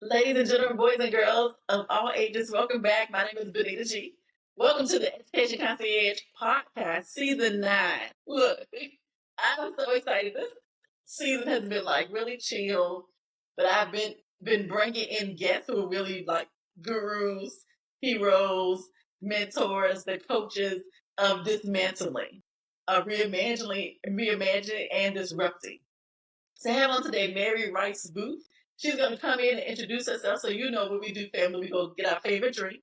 Ladies and gentlemen, boys and girls of all ages, welcome back. My name is Benita G. Welcome to the Education Concierge Podcast, Season 9. Look, I'm so excited. This season has been like really chill, but I've been bringing in guests who are really like gurus, heroes, mentors, the coaches of dismantling, of reimagining and disrupting. So I have on today Mary Rice-Boothe. She's going to come in and introduce herself so you know what we do, family. We go get our favorite drink,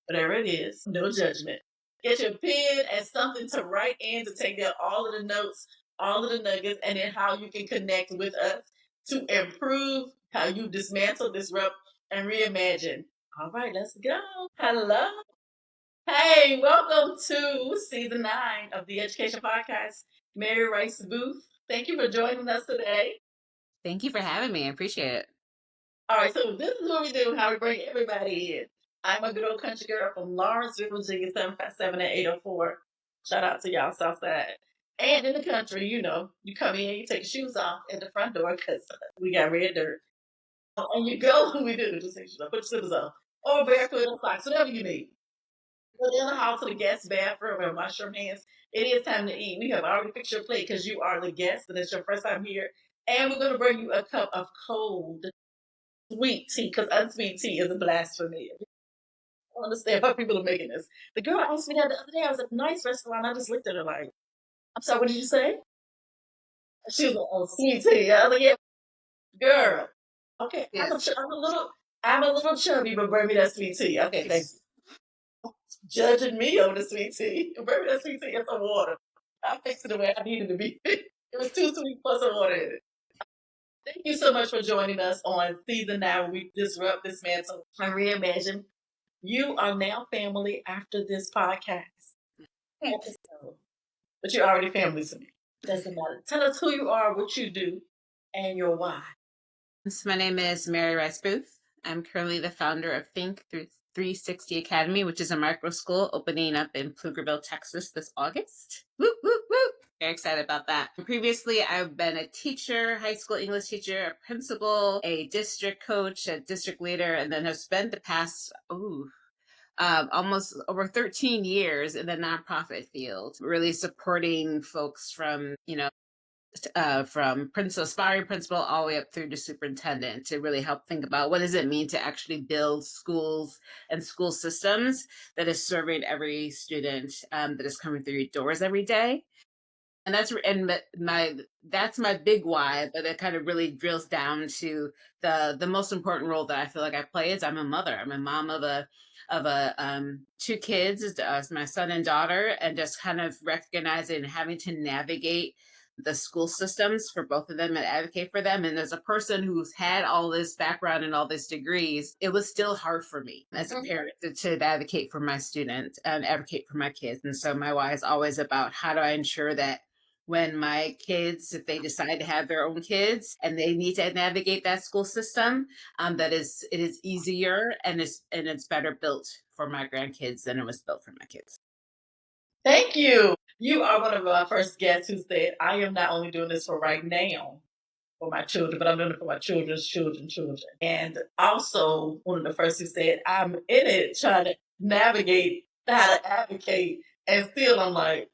whatever it is, no judgment. Get your pen and something to write in to take down all of the notes, all of the nuggets, and then how you can connect with us to improve how you dismantle, disrupt, and reimagine. All right, let's go. Hello. Hey, welcome to Season 9 of the Education Podcast. Mary Rice-Boothe, thank you for joining us today. Thank you for having me. I appreciate it. All right, so this is what we do, how we bring everybody in. I'm a good old country girl from Lawrenceville, Virginia, 757 and 804. Shout out to y'all, Southside. And in the country, you know, you come in, you take your shoes off at the front door because we got red dirt. And you go, we do, just take your shoes off, put your slippers on, or barefoot or socks, whatever you need. Go in the hall to the guest bathroom and wash your hands. It is time to eat. We have already fixed your plate because you are the guest and it's your first time here. And we're going to bring you a cup of cold sweet tea, because unsweet tea is a blasphemy. I don't understand why people are making this. The girl asked me that the other day. I was at a nice restaurant. I just looked at her like, I'm sorry, what did you say? She was like, oh, sweet tea. I was like, yeah, girl. Okay, Yes. I'm a little chubby, but bring me that sweet tea. Okay, thanks. Judging me over the sweet tea. Bring me that sweet tea and some water. I fixed it the way I needed to be. It was too sweet plus some water in it. Thank you so much for joining us on Season 9 where we disrupt, dismantle, and reimagine. You are now family after this podcast episode, but you're already family to me. Doesn't matter. Tell us who you are, what you do, and your why. So my name is Mary Rice-Boothe. I'm currently the founder of Think360 Academy, which is a micro school opening up in Pflugerville, Texas this August. Woo, woo, woo. Very excited about that. Previously, I've been a teacher, high school English teacher, a principal, a district coach, a district leader, and then have spent the past, almost over 13 years in the nonprofit field, really supporting folks from, from aspiring principal all the way up through to superintendent to really help think about what does it mean to actually build schools and school systems that is serving every student that is coming through your doors every day. And that's my big why, but it kind of really drills down to the most important role that I feel like I play is I'm a mother. I'm a mom of two kids, my son and daughter, and just kind of recognizing and having to navigate the school systems for both of them and advocate for them. And as a person who's had all this background and all these degrees, it was still hard for me as a parent to advocate for my students and advocate for my kids. And so my why is always about how do I ensure that when my kids, if they decide to have their own kids and they need to navigate that school system, it is easier and it's better built for my grandkids than it was built for my kids. Thank you. You are one of our first guests who said, I am not only doing this for right now for my children, but I'm doing it for my children's children. And also one of the first who said, I'm in it trying to navigate how to advocate. And still I'm like,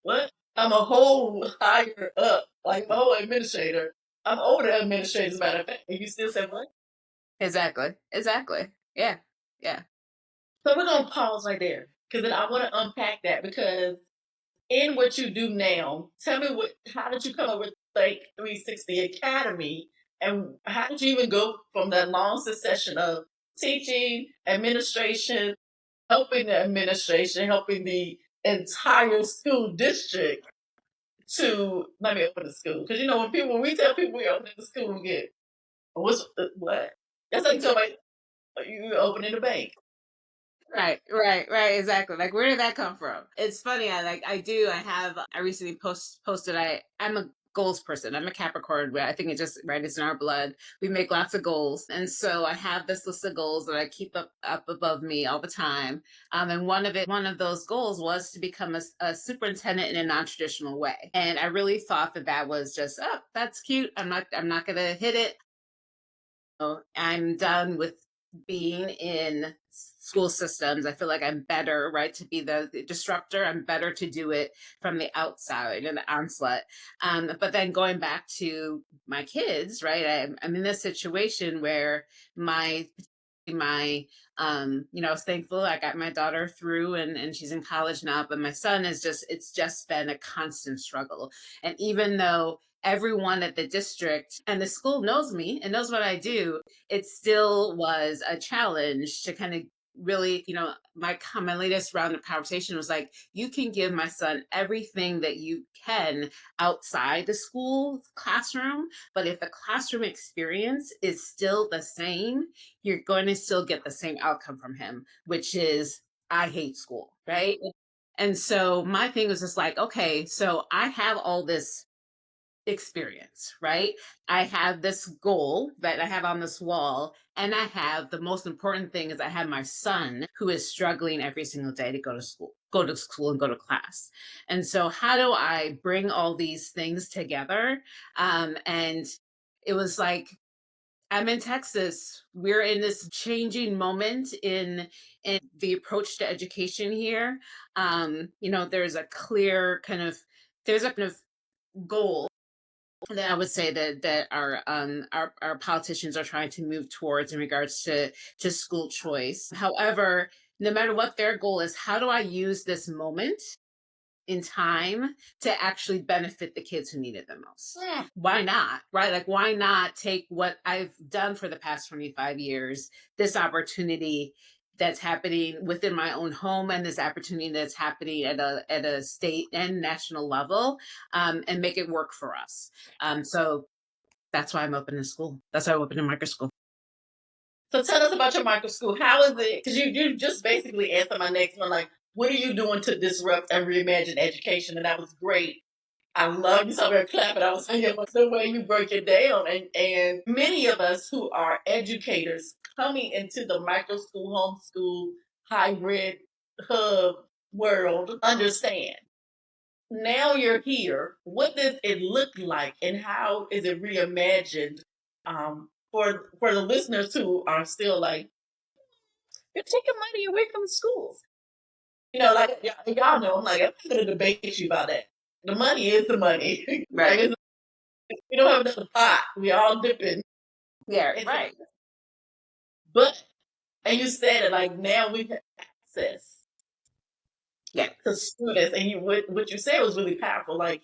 what? I'm a whole higher up, like the whole administrator. I'm over the administrator, as a matter of fact. And you still say what? Exactly. Yeah. So we're going to pause right there because then I want to unpack that because in what you do now, tell me how did you come up with Think360 Academy and how did you even go from that long succession of teaching, administration, helping the administration, helping the entire school district to let me open the school? Because you know when we tell people we open the school, we get what? That's like somebody you opening a bank. Right, exactly. Like, where did that come from? It's funny. I recently posted. I'm a goals person. I'm a Capricorn. I think it's in our blood. We make lots of goals, and so I have this list of goals that I keep up above me all the time. And one of those goals was to become a superintendent in a non-traditional way. And I really thought that was just, oh, that's cute. I'm not going to hit it. I'm done with being in school systems. I feel like I'm better, right, to be the disruptor. I'm better to do it from the outside and the onslaught. But then going back to my kids, right, I'm in this situation where my I was thankful I got my daughter through, and she's in college now, but my son is just, it's just been a constant struggle. And even though everyone at the district and the school knows me and knows what I do, it still was a challenge to kind of really, my latest round of conversation was like, you can give my son everything that you can outside the school classroom, but if the classroom experience is still the same, you're going to still get the same outcome from him, which is, I hate school, right? And so my thing was just like, okay, so I have all this experience, right? I have this goal that I have on this wall, and I have, the most important thing is I have my son who is struggling every single day to go to school and go to class. And so how do I bring all these things together? And it was like, I'm in Texas. We're in this changing moment in the approach to education here. There's a clear kind of goal that I would say that our politicians are trying to move towards in regards to school choice. However, no matter what their goal is, how do I use this moment in time to actually benefit the kids who need it the most? Why not? Right? Like, why not take what I've done for the past 25 years, this opportunity that's happening within my own home, and this opportunity that's happening at a state and national level, and make it work for us. So that's why I'm opening a school. That's why I'm opening a micro school. So tell us about your micro school. How is it? Because you just basically answered my next one. Like, what are you doing to disrupt and reimagine education? And that was great. I love you. So we're clapping. I was saying, what's the way you break it down? And many of us who are educators coming into the micro school, homeschool, hybrid hub world understand. Now you're here. What does it look like, and how is it reimagined? For the listeners who are still like, you're taking money away from schools. Like y'all know, I'm like, I'm not gonna debate you about that. The money is the money. Right. We don't have another pot. We all dipping. Yeah. Right. But and you said it like, now we have access. Yeah. To students, and what you said was really powerful. Like,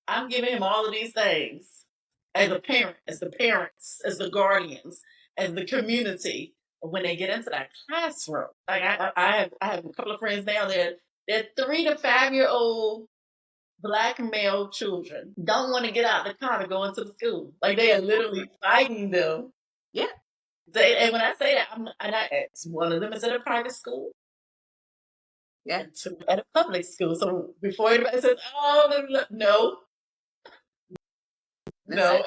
I'm giving him all of these things as a parent, as the parents, as the guardians, as the community. But when they get into that classroom, like I have a couple of friends now that they're 3 to 5 year old Black male children don't want to get out of the car to go into the school. Like, they are literally fighting them. Yeah. And when I say that, it's one of them is at a private school. Yeah. At a public school. So before anybody says, "Oh, no, no,"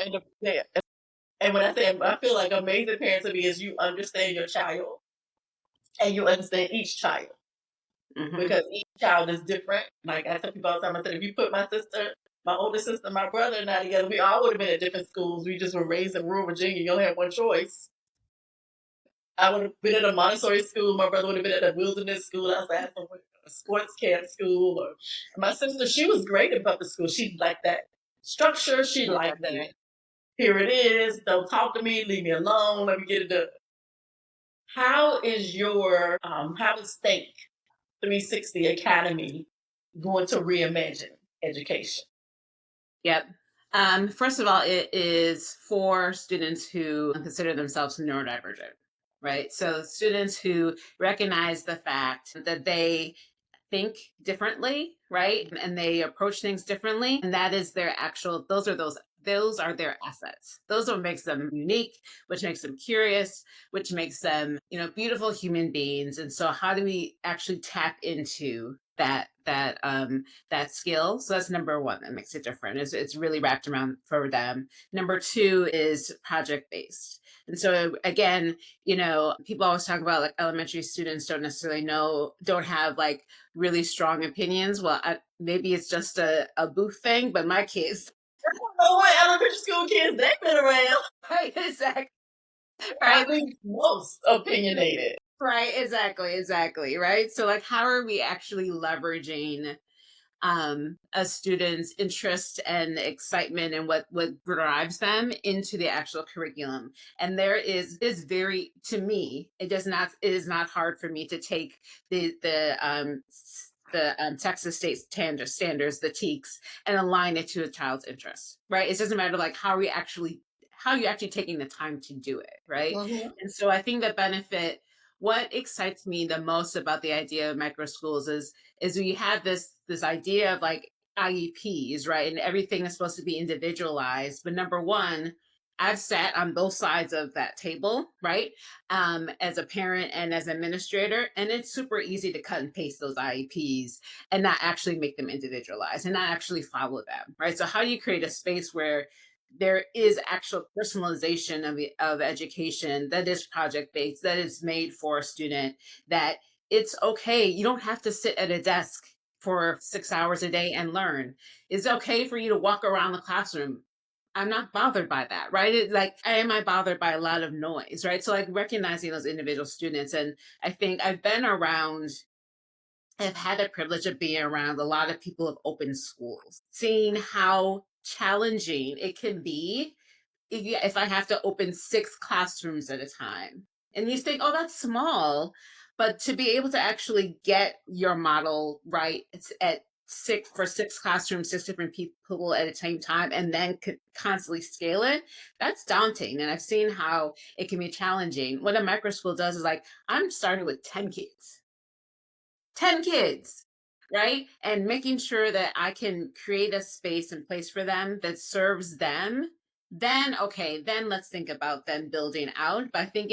and when I say, I feel like amazing parents to me is you understand your child and you understand each child, because each child is different. Like I tell people all the time, I said, if you put my older sister, my brother, and I together, we all would have been at different schools. We just were raised in rural Virginia. You only have one choice. I would have been at a Montessori school. My brother would have been at a wilderness school. I was at a sports camp school. Or my sister, she was great in public school. She liked that structure. She liked that. Here it is. Don't talk to me. Leave me alone. Let me get it done. How is how is Think360 Academy going to reimagine education? Yep. First of all, it is for students who consider themselves neurodivergent, right? So students who recognize the fact that they think differently, right? And they approach things differently. And that is their actual, those are their assets. Those are what makes them unique, which makes them curious, which makes them, beautiful human beings. And so how do we actually tap into that skill? So that's number one that makes it different. It's really wrapped around for them. Number two is project based. And so again, people always talk about like elementary students don't necessarily don't have like really strong opinions. Well, maybe it's just a Booth thing, but my kids, I don't know what elementary school kids they've been around. right? Exactly. right? I think most opinionated. Right, exactly, right? So like how are we actually leveraging a student's interest and excitement and what drives them into the actual curriculum? And there is very, to me, it is not hard for me to take the Texas State standards, the TEKS, and align it to a child's interest, right? It doesn't matter like how you actually taking the time to do it, right? Mhm. And so I think the benefit, what excites me the most about the idea of micro schools is we have this idea of like IEPs, right? And everything is supposed to be individualized. But number one, I've sat on both sides of that table, right? As a parent and as administrator, and it's super easy to cut and paste those IEPs and not actually make them individualized and not actually follow them, right? So how do you create a space where there is actual personalization of education that is project based, that is made for a student, that it's okay. You don't have to sit at a desk for 6 hours a day and learn. It's okay for you to walk around the classroom. I'm not bothered by that, right? Like, am I bothered by a lot of noise, right? So, like, recognizing those individual students. And I think I've had the privilege of being around a lot of people of open schools, seeing how challenging it can be if I have to open 6 classrooms at a time. And you think, oh, that's small. But to be able to actually get your model right, it's at 6 classrooms, 6 different people at the same time, and then constantly scale it, that's daunting. And I've seen how it can be challenging. What a micro school does is like, I'm starting with 10 kids. 10 kids, right? And making sure that I can create a space and place for them that serves them. Then, okay, then let's think about them building out. But I think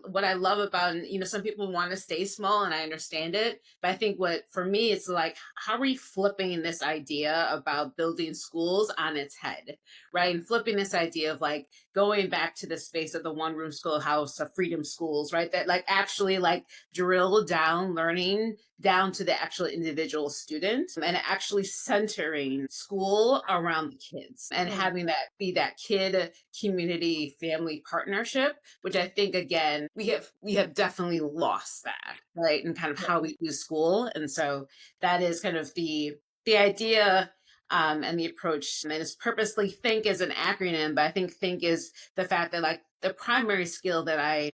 what I love about, some people want to stay small and I understand it. But I think for me, it's like, how are we flipping this idea about building schools on its head, right? And flipping this idea of like going back to the space of the one room schoolhouse of freedom schools, right? That like actually like drill down learning down to the actual individual student and actually centering school around the kids and Mm. having that be that kid community family partnership, which I think again we have definitely lost that, right? And kind of how we do school. And so that is kind of the idea, and the approach. And it's purposely think is an acronym, but I think think is the fact that like the primary skill that I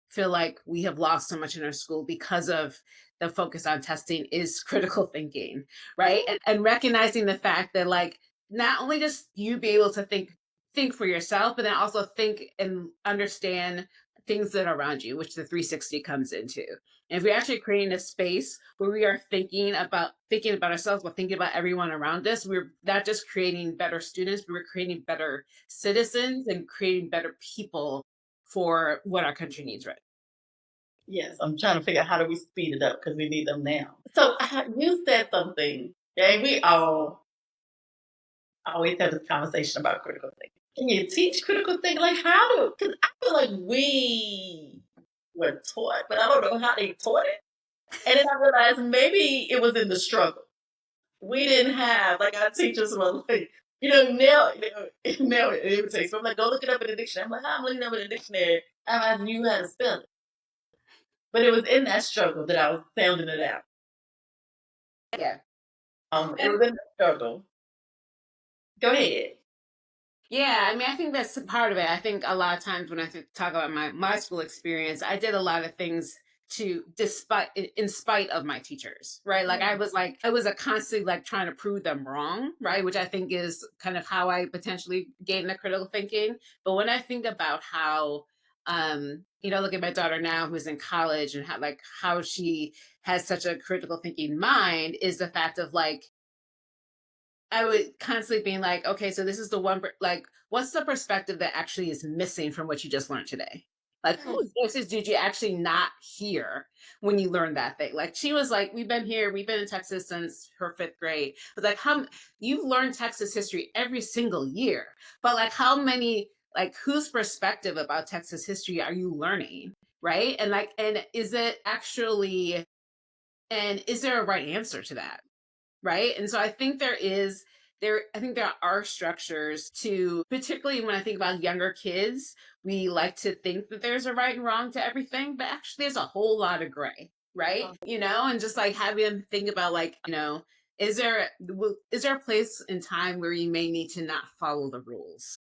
feel like we have lost so much in our school because of the focus on testing is critical thinking, right? And recognizing the fact that like not only just you be able to think for yourself, but then also think and understand things that are around you, which the 360 comes into. And if we're actually creating a space where we are thinking about ourselves, but thinking about everyone around us, we're not just creating better students, but we're creating better citizens and creating better people for what our country needs right. Yes, I'm trying to figure out how do we speed it up because we need them now. So you said something, and we all always have this conversation about critical thinking. Can you teach critical thinking? Like how do? Because I feel like we were taught, but I don't know how they taught it. And then I realized maybe it was in the struggle. We didn't have like our teachers were like, now it irritates me. I'm like, go look it up in the dictionary. I'm like, I'm looking up in the dictionary. I'm asking you how to spell it. But it was in that struggle that I was sounding it out. Yeah. It was in the struggle. Go ahead. Yeah, I mean, I think that's part of it. I think a lot of times when I talk about my school experience, I did a lot of things in spite of my teachers, right? Like I was a constantly like trying to prove them wrong, right? Which I think is kind of how I potentially gained the critical thinking. But when I think about how, look at my daughter now who's in college and how she has such a critical thinking mind is the fact of like I would constantly being like, okay, so this is the one, like, what's the perspective that actually is missing from what you just learned today? Like, whose voices did you actually not hear when you learned that thing? Like, she was like, we've been in Texas since her 5th grade. But like, you've learned Texas history every single year, but like, how many, like, whose perspective about Texas history are you learning? Right. And like, and is there a right answer to that? Right. And so I think there is I think there are structures to, particularly when I think about younger kids, we like to think that there's a right and wrong to everything, but actually there's a whole lot of gray, right? And just like having them think about like, is there a place in time where you may need to not follow the rules?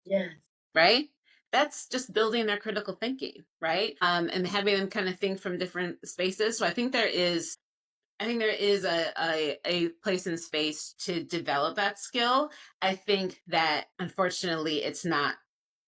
Yes. Right? That's just building their critical thinking, right? And having them kind of think from different spaces. So I think there is a place and space to develop that skill. I think that unfortunately it's not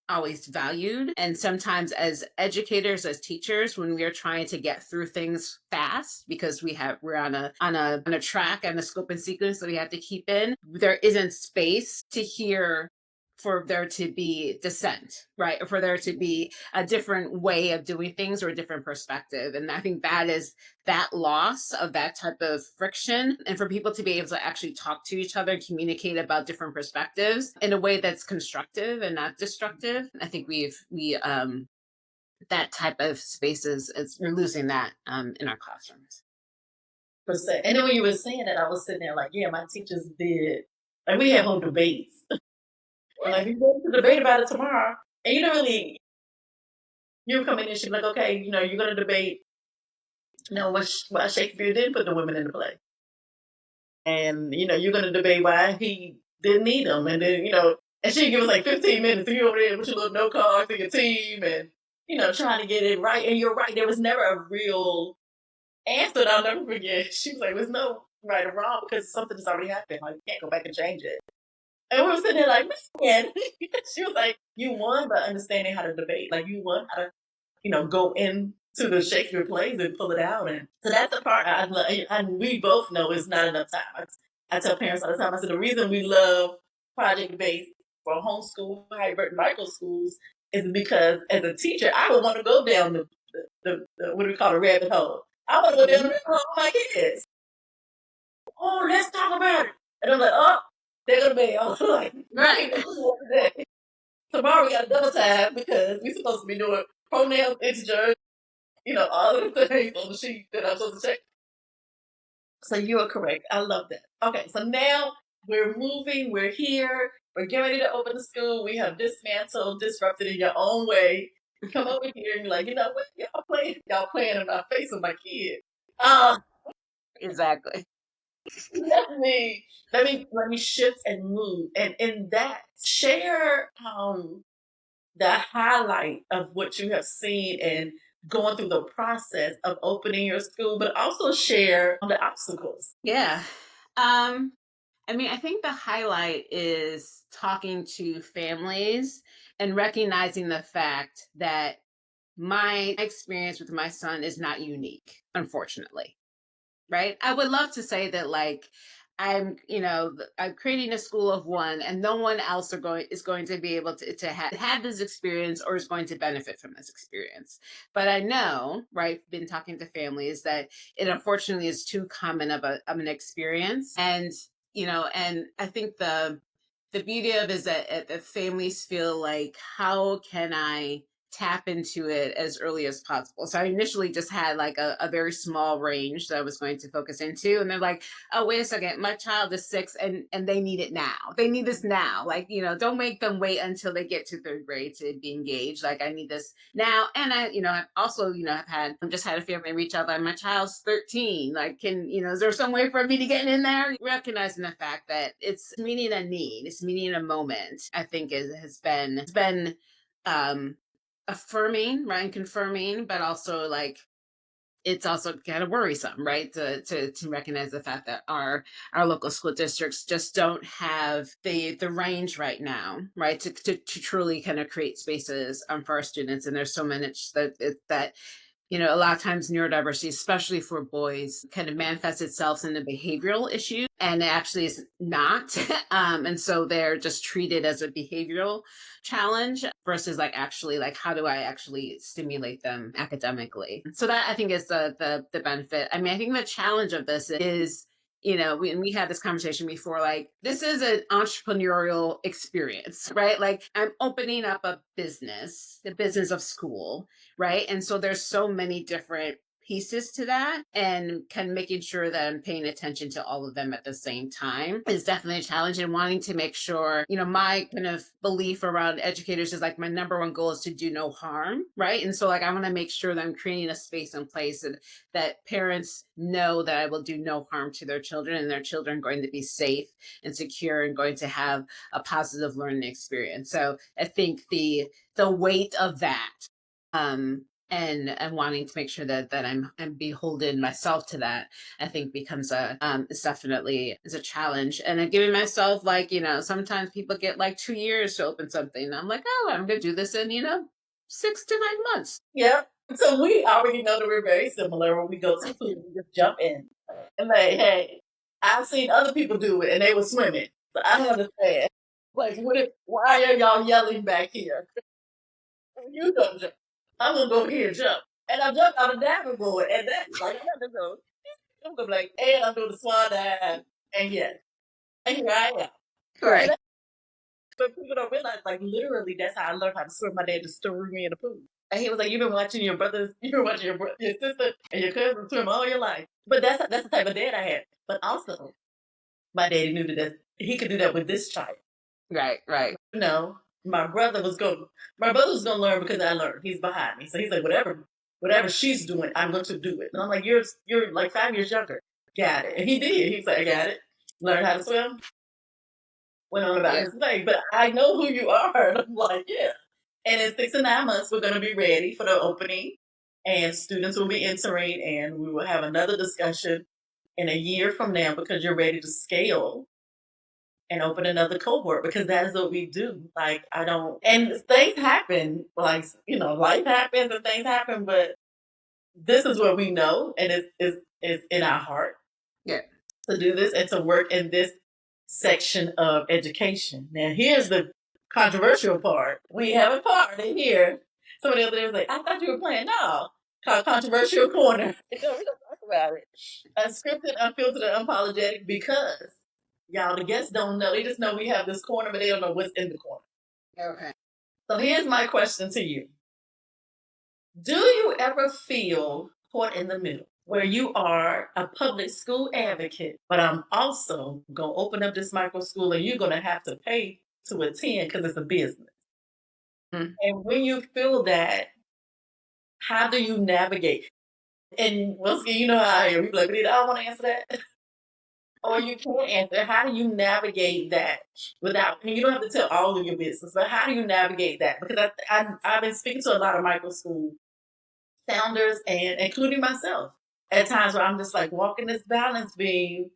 always valued. And sometimes as educators, as teachers, when we are trying to get through things fast because we're on a track and a scope and sequence that we have to keep in, there isn't space to hear for there to be dissent, right? Or for there to be a different way of doing things or a different perspective. And I think that loss of that type of friction, and for people to be able to actually talk to each other, communicate about different perspectives in a way that's constructive and not destructive. I think that type of spaces we're losing that in our classrooms. Percent. And then when you were saying that, I was sitting there like, yeah, my teachers did. Like we had whole debates. Like you go to debate about it tomorrow, and you don't really. You come in and she'd be like, okay, you're going to debate. Why Shakespeare didn't put the women in the play, and you're going to debate why he didn't need them, and then and she'd give us like 15 minutes, and you over there with your little note card to your team, and trying to get it right. And you're right, there was never a real answer that I'll never forget. She was like, there's no right or wrong because something has already happened. Like, you can't go back and change it. And we were sitting there like, man. She was like, you won by understanding how to debate. Like, you won how to, go into the Shakespeare plays and pull it out. And so that's the part and we both know is not enough time. I tell parents all the time, I said, the reason we love project-based for homeschool, hybrid, micro schools is because as a teacher, I would want to go down the what do we call a rabbit hole. I want to go down the rabbit hole with my kids. Oh, let's talk about it. And I'm like, oh, they're going to be like, right. Tomorrow we got a double time because we're supposed to be doing pronouns, integers, all of the things on the sheet that I'm supposed to check. So you are correct. I love that. Okay, so now we're moving. We're here. We're getting ready to open the school. We have dismantled, disrupted in your own way. Come over here and you're like, you know what? Y'all playing in my face with my kid. Exactly. Let me shift and move. And in that, share the highlight of what you have seen and going through the process of opening your school, but also share the obstacles. Yeah. I think the highlight is talking to families and recognizing the fact that my experience with my son is not unique, unfortunately. Right? I would love to say that like I'm creating a school of one and no one else is going to be able to have this experience or is going to benefit from this experience. But I know, right, been talking to families that it unfortunately is too common of an experience. And, and I think the beauty of it is that families feel like, how can I tap into it as early as possible? So I initially just had like a very small range that I was going to focus into. And they're like, oh, wait a second, my child is 6 and they need it now. They need this now. Like, don't make them wait until they get to 3rd grade to be engaged. Like, I need this now. And I've also, I've just had a family reach out like, my child's 13. Like, is there some way for me to get in there? Recognizing the fact that it's meeting a need, it's meeting a moment, I think has been affirming, right, and confirming, but also like it's also kind of worrisome, right, to recognize the fact that our local school districts just don't have the range right now, right, to truly kind of create spaces for our students. And there's so much that a lot of times neurodiversity, especially for boys, kind of manifests itself in a behavioral issue, and it actually is not. And so they're just treated as a behavioral challenge versus like actually like, how do I actually stimulate them academically? So that I think is the benefit. I mean, I think the challenge of this is, we had this conversation before, like, this is an entrepreneurial experience, right? Like, I'm opening up a business, the business of school, right? And so there's so many different pieces to that, and kind of making sure that I'm paying attention to all of them at the same time is definitely a challenge, and wanting to make sure, my kind of belief around educators is like my number one goal is to do no harm, right? And so like I want to make sure that I'm creating a space in place and that parents know that I will do no harm to their children, and their children are going to be safe and secure and going to have a positive learning experience. So I think the weight of that, and wanting to make sure that I'm beholden myself to that, I think becomes it's definitely is a challenge. And I'm giving myself like, sometimes people get like 2 years to open something. I'm like, oh, I'm gonna do this in 6 to 9 months. Yeah. So we already know that we're very similar. When we go to the pool, we just jump in. And like, hey, I've seen other people do it and they were swimming. So I don't understand. Like, why are y'all yelling back here? You don't jump. I'm gonna go here and jump. And I jumped out of diving board, and that's like I'm gonna go. I'm gonna be like, and I'm doing the swan dive, and yes, and here I am. Right. But people don't realize, like, literally, that's how I learned how to swim. My dad just threw me in the pool. And he was like, you've been watching your sister and your cousin swim all your life. But that's the type of dad I had. But also, my daddy knew that he could do that with this child. Right. My brother was going to learn because I learned. He's behind me. So he's like, whatever she's doing, I'm going to do it. And I'm like, you're like 5 years younger. Got it. And he did. He's like, I got it. Learned how to swim. Went on about his way. But I know who you are. And I'm like, yeah. And in 6 to 9 months, we're going to be ready for the opening. And students will be entering. And we will have another discussion in a year from now because you're ready to scale and open another cohort, because that is what we do. Like, and things happen, like, life happens and things happen, but this is what we know, and it's in our heart to do this and to work in this section of education. Now, here's the controversial part. We have a part in here. Somebody the other day was like, I thought you were playing. No, called Controversial Corner. We don't talk about it. Unscripted, unfiltered, and unapologetic, because y'all, the guests don't know. They just know we have this corner, but they don't know what's in the corner. Okay. So here's my question to you. Do you ever feel caught in the middle where you are a public school advocate, but I'm also going to open up this micro school and you're going to have to pay to attend because it's a business? Mm-hmm. And when you feel that, how do you navigate? And once again, you know how I am. You're like, I don't want to answer that. Or you can't answer. How do you navigate that without? And you don't have to tell all of your business, but how do you navigate that? Because I've been speaking to a lot of micro school founders, and including myself, at times where I'm just like walking this balance beam.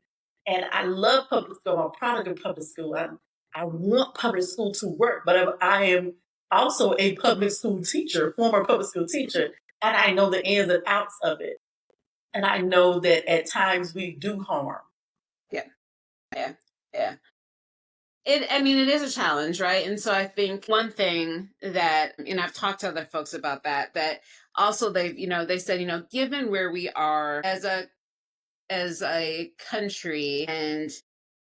And I love public school. I'm a product of public school. I want public school to work, but I am also a public school teacher, former public school teacher, and I know the ins and outs of it. And I know that at times we do harm. Yeah. It is a challenge, right? And so I think one thing that, I've talked to other folks about that also they said, given where we are as a country and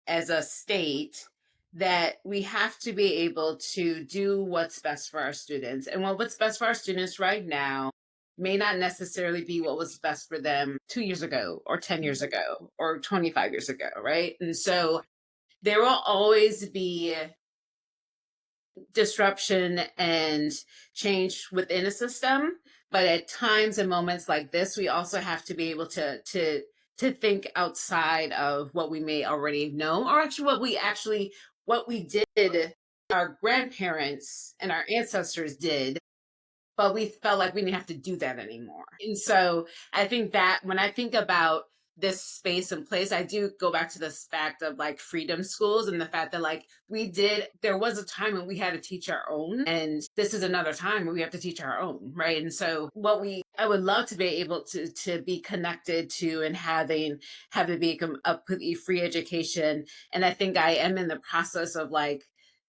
as a state, that we have to be able to do what's best for our students. And what's best for our students right now may not necessarily be what was best for them 2 years ago or 10 years ago or 25 years ago, right? And so there will always be disruption and change within a system, but at times and moments like this, we also have to be able to think outside of what we may already know, or actually what we did, our grandparents and our ancestors did, but we felt like we didn't have to do that anymore. And so I think that when I think about this space and place, I do go back to this fact of like freedom schools and the fact that like there was a time when we had to teach our own, and this is another time when we have to teach our own, right? And so I would love to be able to be connected to and having be a completely free education. And I think I am in the process of like,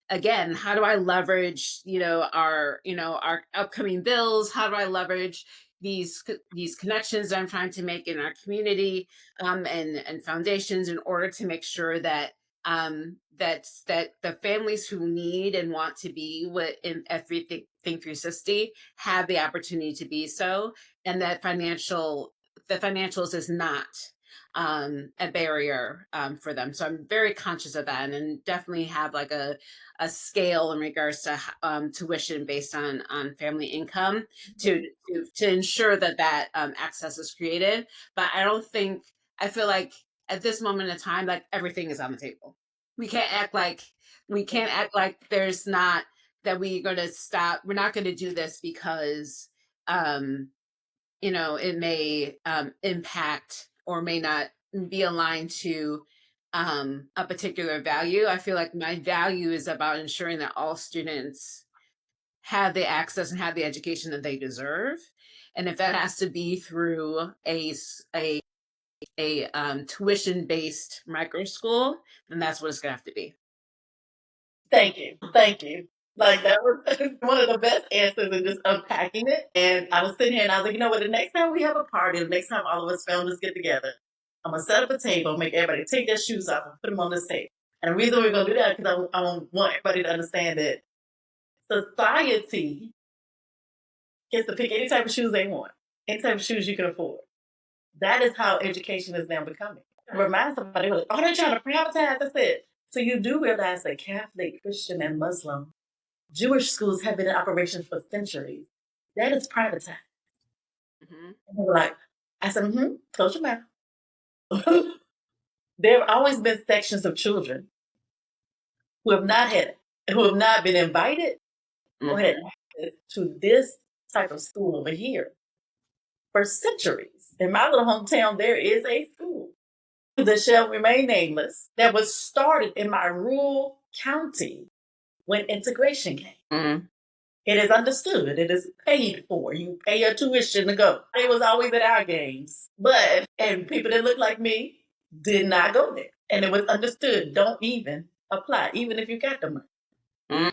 again, how do I leverage, our upcoming bills? How do I leverage these connections that I'm trying to make in our community, and foundations, in order to make sure that that the families who need and want to be in Think360 have the opportunity to be so, and that financial the financials is not a barrier for them. So I'm very conscious of that, and definitely have like a scale in regards to tuition based on family income to ensure that access is created. But I feel like at this moment in time, like everything is on the table. We can't act like there's not, that we're going to stop. We're not going to do this because it may impact or may not be aligned to a particular value. I feel like my value is about ensuring that all students have the access and have the education that they deserve. And if that has to be through a tuition based micro school, then that's what it's gonna have to be. Thank you. Thank you. Like that was one of the best answers in just unpacking it. And I was sitting here and I was like, you know what, the next time we have a party, the next time all of us families get together, I'm gonna set up a table, make everybody take their shoes off and put them on this table. And the reason we're gonna do that is because I want everybody to understand that society gets to pick any type of shoes they want, any type of shoes you can afford. That is how education is now becoming. Remind somebody, like, oh, they're trying to privatize. That's it. So you do realize that Catholic, Christian, and Muslim Jewish schools have been in operation for centuries. That is privatized. Mm-hmm. And they were like, I said, close your mouth. There have always been sections of children who have not been invited or had access to this type of school over here for centuries. In my little hometown, there is a school that shall remain nameless that was started in my rural county when integration came. Mm-hmm. It is understood. It is paid for. You pay your tuition to go. It was always at our games. And people that look like me did not go there. And it was understood. Don't even apply, even if you got the money. Mm-hmm.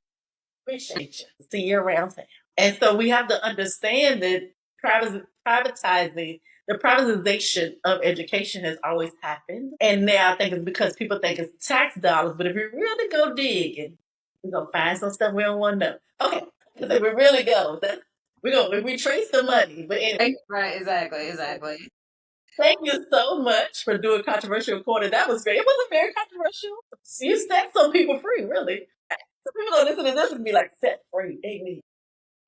Appreciate you. See you around town. And so we have to understand that the privatization of education has always happened. And now I think it's because people think it's tax dollars. But if we really go digging, we're going to find some stuff we don't want to know. Okay. Because if we really go, we trace the money. But anyway. Right, exactly. Thank you so much for doing Controversial Corner. That was great. It wasn't very controversial. You set some people free, really. Some people don't listen to this and be like, set free. Amen.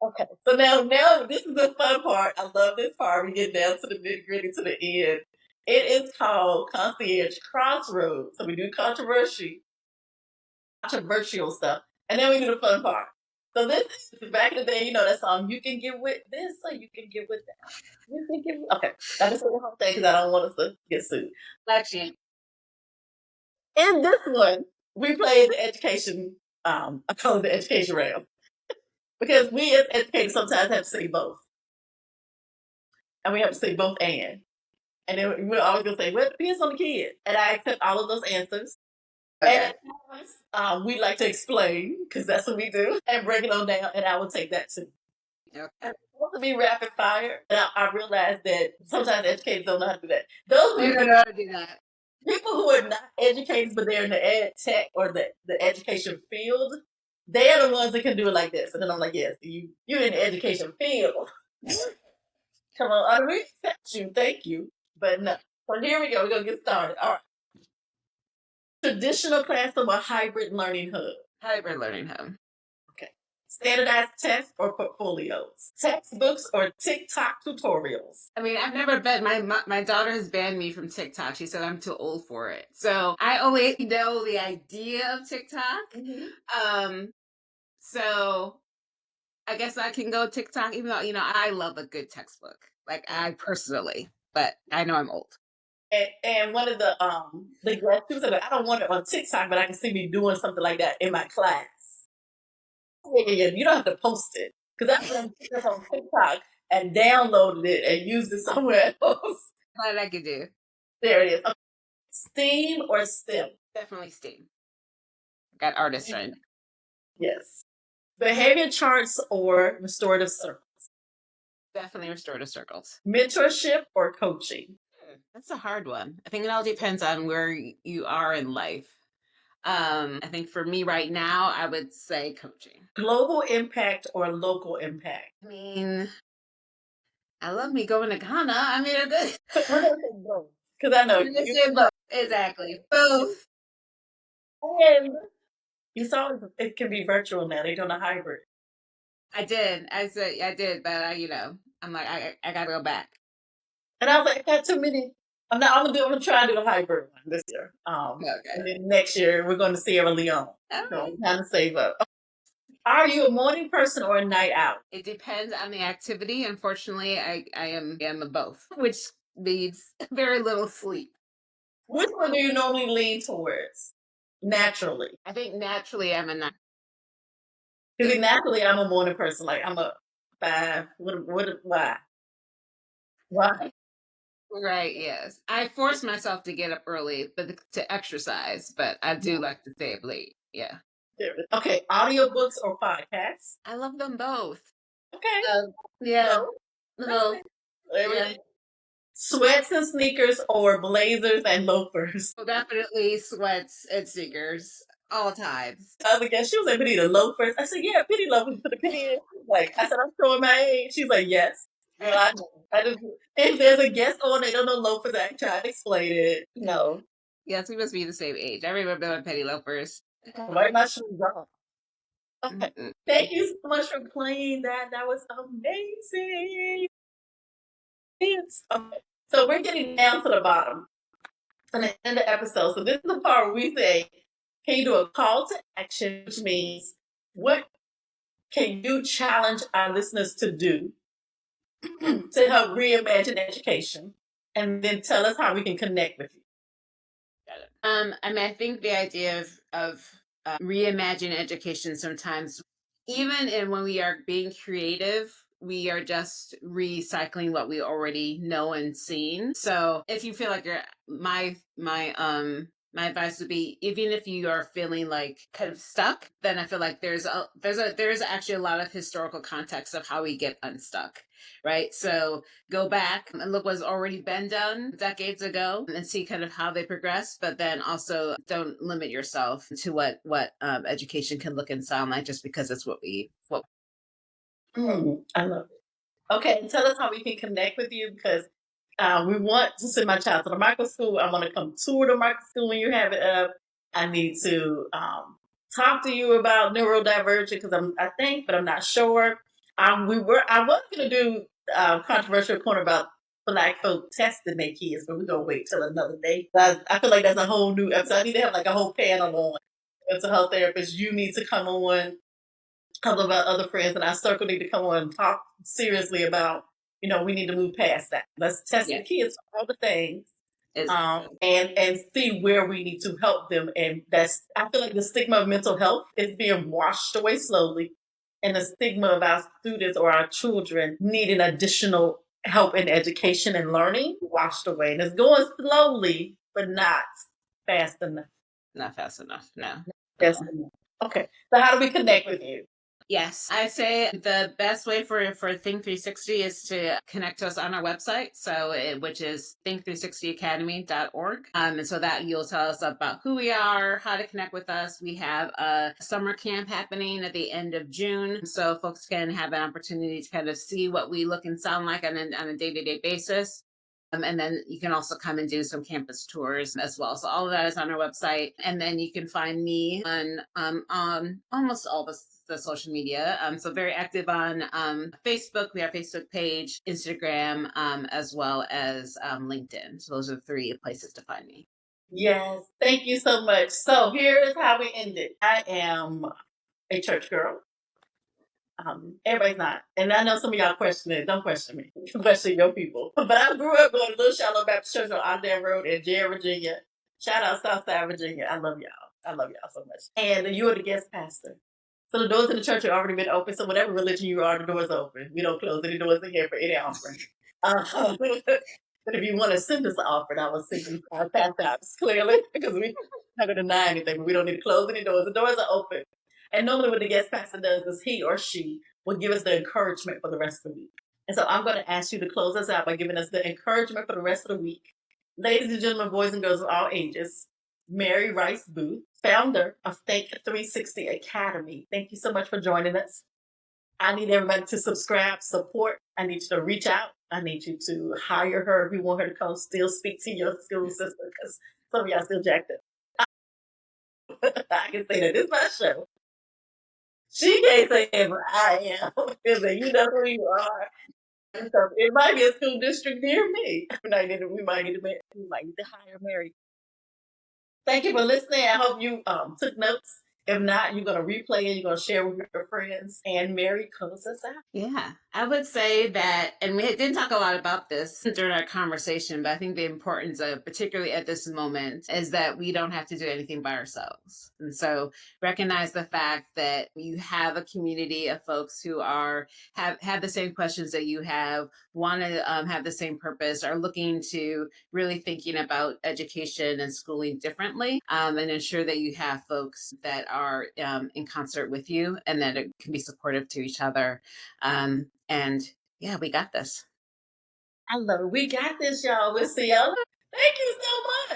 Okay. So now this is the fun part. I love this part. We get down to the nitty gritty to the end. It is called Concierge Crossroads. So we do controversial stuff. And then we do the fun part. So this is back in the day, that song, you can get with this or you can get with that. You can get with, okay. I just say the whole thing because I don't want us to get sued. Actually, in this one, we played the education, I call it the education realm. Because we as educators sometimes have to say both. And we have to say both and. And then we're always going to say, well, it depends on the kid. And I accept all of those answers. Okay. And at times, we like to explain, because that's what we do, and break it on down, and I will take that too. Okay. And it's supposed to be rapid fire. And I realize that sometimes educators don't know how to do that. Those people don't know how to do that. People who are not educators, but they're in the ed tech or the education field, they're the ones that can do it like this. And then I'm like, yes, you're in the education field. Come on, I respect you. Thank you. But no. So here we go. We're going to get started. All right. Traditional classroom or hybrid learning hub? Hybrid learning hub. Okay. Standardized tests or portfolios? Textbooks or TikTok tutorials? I mean, I've never been, my daughter has banned me from TikTok. She said I'm too old for it. So I only know the idea of TikTok. Mm-hmm. So I guess I can go TikTok, even though, I love a good textbook. Like I personally, but I know I'm old. And one of the graduates said, I don't want it on TikTok, but I can see me doing something like that in my class. Yeah. You don't have to post it. Because I've done this on TikTok and downloaded it and used it somewhere else. What I could do. There it is. Okay. STEAM or STEM? Definitely STEAM. Got artists right. Yes. Behavior charts or restorative circles? Definitely restorative circles. Mentorship or coaching? That's a hard one. I think it all depends on where you are in life. I think for me right now, I would say coaching. Global impact or local impact? I mean, I love me going to Ghana. I mean, I'm good. We're gonna say both because I know I'm gonna you. say both. Exactly. Both. And you saw it can be virtual now. They're doing a hybrid. I did. I said I did, but I'm like, I gotta go back. And I was like, I got too many. I'm gonna try to do a hybrid one this year. And Okay. then next year we're going to Sierra Leone. All So right. I'm trying to save up. Are you a morning person or a night owl? It depends on the activity. Unfortunately, I am a both, which leaves very little sleep. Which one do you normally lean towards? Naturally. I think naturally I'm a night. Because naturally I'm a morning person. Like I'm a 5. Why? Why? Right, yes. I force myself to get up early, but to exercise, but I do like to stay up late. Yeah. Okay, audiobooks or podcasts? I love them both. Okay. Yeah. So, Little, yeah. sweats and sneakers or blazers and loafers? So definitely sweats and sneakers all times. The other guest, she was like, Benita, loafers. I said, yeah, penny loafers, put a penny in. Like, I said, I'm showing my age. She's like, yes. Girl, I know. If there's a guest on, they don't know loafers, I try to explain it. No. Yes, we must be the same age. I remember my penny loafers. Why my shoes off? Okay. Mm-mm. Thank you so much for playing that. That was amazing. Yes. Okay. So we're getting down to the bottom and the end of the episode. So this is the part where we say, can you do a call to action, which means what can you challenge our listeners to do to help reimagine education? And then tell us how we can connect with you. I mean, I think the idea of reimagine education sometimes, even in when we are being creative, we are just recycling what we already know and seen. So if you feel like my advice would be, even if you are feeling like kind of stuck, then I feel like there's actually a lot of historical context of how we get unstuck, right? So go back and look what's already been done decades ago and see kind of how they progress, but then also don't limit yourself to what education can look and sound like just because it's what I love it. Okay, and tell us how we can connect with you because we want to send my child to the micro school. I want to come tour the micro school when you have it up. I need to talk to you about neurodivergent because I think, but I'm not sure. I was going to do controversial corner about Black folk testing their kids, but we're going to wait till another day. I feel like that's a whole new episode. I need to have like a whole panel on mental health therapists. You need to come on. A couple of our other friends in our circle need to come on and talk seriously about, we need to move past that. Let's test the kids for all the things. And see where we need to help them. And I feel like the stigma of mental health is being washed away slowly. And the stigma of our students or our children needing additional help in education and learning washed away. And it's going slowly, but not fast enough. Not fast enough, no. Fast enough. Okay. So how do we connect with you? Yes, I say the best way for Think360 is to connect to us on our website, which is think360academy.org. And so that you'll tell us about who we are, how to connect with us. We have a summer camp happening at the end of June, so folks can have an opportunity to kind of see what we look and sound like on a day-to-day basis. And then you can also come and do some campus tours as well. So all of that is on our website. And then you can find me on almost all the social media. So very active on Facebook. We have a Facebook page, Instagram, as well as LinkedIn. So those are 3 places to find me. Yes. Thank you so much. So here is how we end it. I am a church girl. Everybody's not. And I know some of y'all question it. Don't question me. Question your people. But I grew up going to Little Shallow Baptist Church on Ogden Road in Jared, Virginia. Shout out Southside Virginia. I love y'all. I love y'all so much. And you are the guest pastor. So the doors in the church have already been open. So whatever religion you are, the doors open. We don't close any doors in here for any offering. But if you want to send us an offering, I will send you our pass apps, clearly, because we're not going to deny anything. But we don't need to close any doors. The doors are open. And normally what the guest pastor does is he or she will give us the encouragement for the rest of the week. And so I'm going to ask you to close us out by giving us the encouragement for the rest of the week. Ladies and gentlemen, boys and girls of all ages, Mary Rice-Boothe, founder of Think360 Academy. Thank you so much for joining us. I need everybody to subscribe, support. I need you to reach out I need you to hire her if you want her to come still speak to your school system because some of y'all still jacked up. I can say that. This is my show. She can't say it, but I am. Because you know who you are. And so it might be a school district near me. We might need to hire Mary. Thank you for listening. I hope you took notes. If not, you're going to replay it. You're going to share with your friends. And Mary, close us out. Yeah, I would say that, and we didn't talk a lot about this during our conversation, but I think the importance of, particularly at this moment, is that we don't have to do anything by ourselves. And so recognize the fact that you have a community of folks who have the same questions that you have, want to have the same purpose, are looking to really thinking about education and schooling differently, and ensure that you have folks that are in concert with you and that it can be supportive to each other. And yeah, we got this. I love it. We got this, y'all. We'll see y'all. Thank you so much.